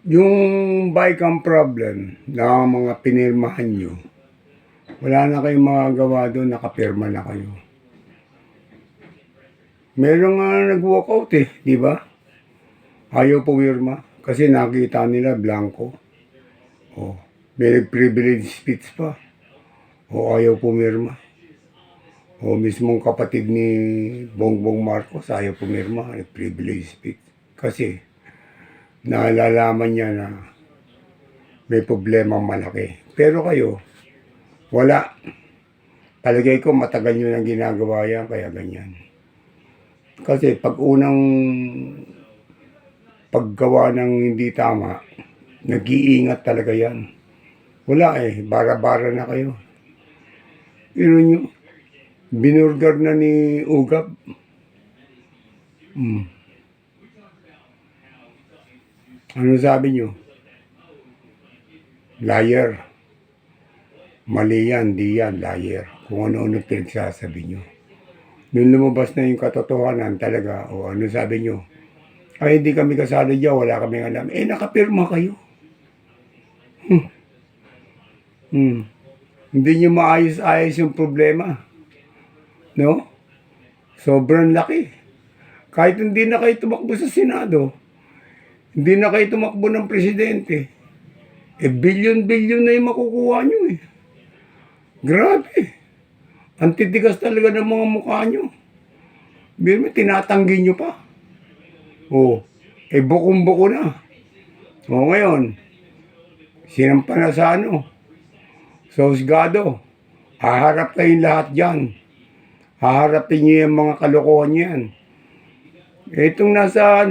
Yung Bicam problem na mga pinirmahan nyo, wala na kayong magagawa doon, nakapirma na kayo. Meron nga nag-walkout di ba? Ayaw pumirma kasi nakita nila blanco. May privilege speech pa. Ayaw pumirma. Mismong kapatid ni Bongbong Marcos ayaw pumirma, privilege speech. Kasi naalalaman niya na may problemang malaki. Pero kayo, wala. Palagay ko matagal nyo nang ginagawa yan, kaya ganyan. Kasi pag unang paggawa ng hindi tama, nag-iingat talaga yan. Wala bara-bara na kayo. Yun nyo, binurger na ni Ugab. Ano sabi nyo? Liar. Mali yan, di yan, liar. Kung ano-ano pinagsasabi nyo. Nung lumabas na yung katotohanan talaga, ano sabi nyo? Ay, hindi kami kasali dyan, wala kaming alam. Nakapirma kayo. Hindi nyo maayos-ayos yung problema. No? Sobrang laki. Kahit hindi na kayo tumakbo sa Senado, hindi na kayo tumakbo ng presidente, bilyon-bilyon na yung makukuha nyo Grabe. Ang titigas talaga ng mga mukha nyo. May tinatanggi nyo pa. Bukong-buko na. Ngayon, sinampa na sa sa husgado. Haharap kayong lahat dyan. Haharapin nyo yung mga kalokohan nyo yan. Itong nasa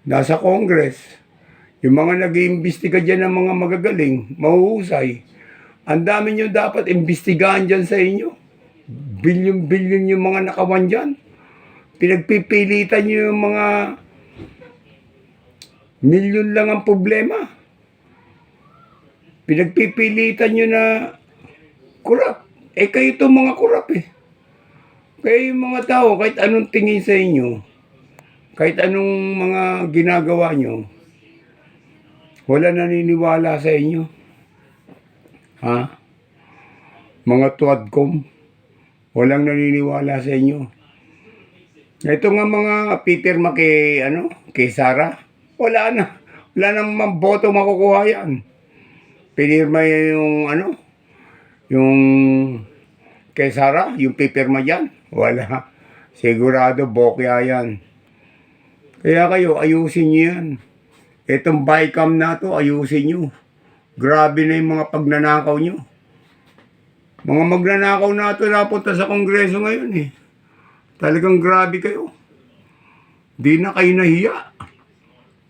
nasa Congress, yung mga nag-iimbestiga dyan ng mga magagaling, mahuhusay, ang dami nyo dapat imbestigahan dyan sa inyo. Bilyon-bilyon yung mga nakawan dyan. Pinagpipilitan nyo yung mga milyon lang ang problema. Pinagpipilitan nyo na kurap. Kayo itong mga kurap Kaya yung mga tao, kahit anong tingin sa inyo, kahit anong mga ginagawa nyo, wala naniniwala sa inyo. Mga tuwadkom, walang naniniwala sa inyo. Ito nga mga pipirma kay Sara, wala na. Wala namang boto makukuha yan. Pinirma yung yung kay Sara, yung pipirma dyan, wala. Sigurado bokya yan. Kaya kayo, ayusin nyo yan. Itong Bicam na to, ayusin nyo. Grabe na yung mga pagnanakaw nyo. Mga magnanakaw na ito napunta sa Kongreso ngayon Talagang grabe kayo. Di na kayo nahiya.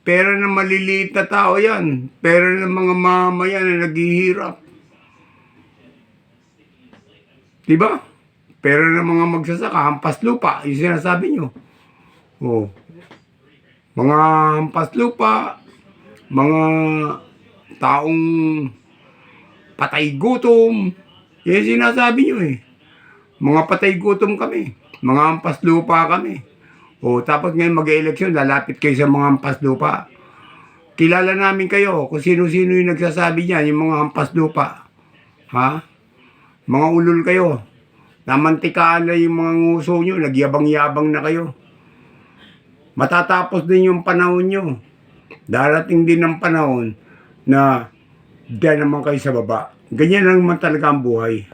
Pera ng maliliit na tao yan. Pera ng mga mamayan na naghihirap. Diba? Pera ng mga magsasaka, hampas lupa, yung sinasabi nyo. Mga hampas lupa, mga taong patay gutom, yan sinasabi nyo Mga patay gutom kami, mga hampas lupa kami. Tapos ngayon mag-eleksyon, lalapit kayo sa mga hampas lupa. Kilala namin kayo kung sino-sino yung nagsasabi niyan, yung mga hampas lupa. Mga ulol kayo. Namantikaan na yung mga nguso nyo, nagyabang-yabang na kayo. Matatapos din yung panahon nyo. Darating din ang panahon na diyan naman kayo sa baba. Ganyan lang naman talaga ang buhay.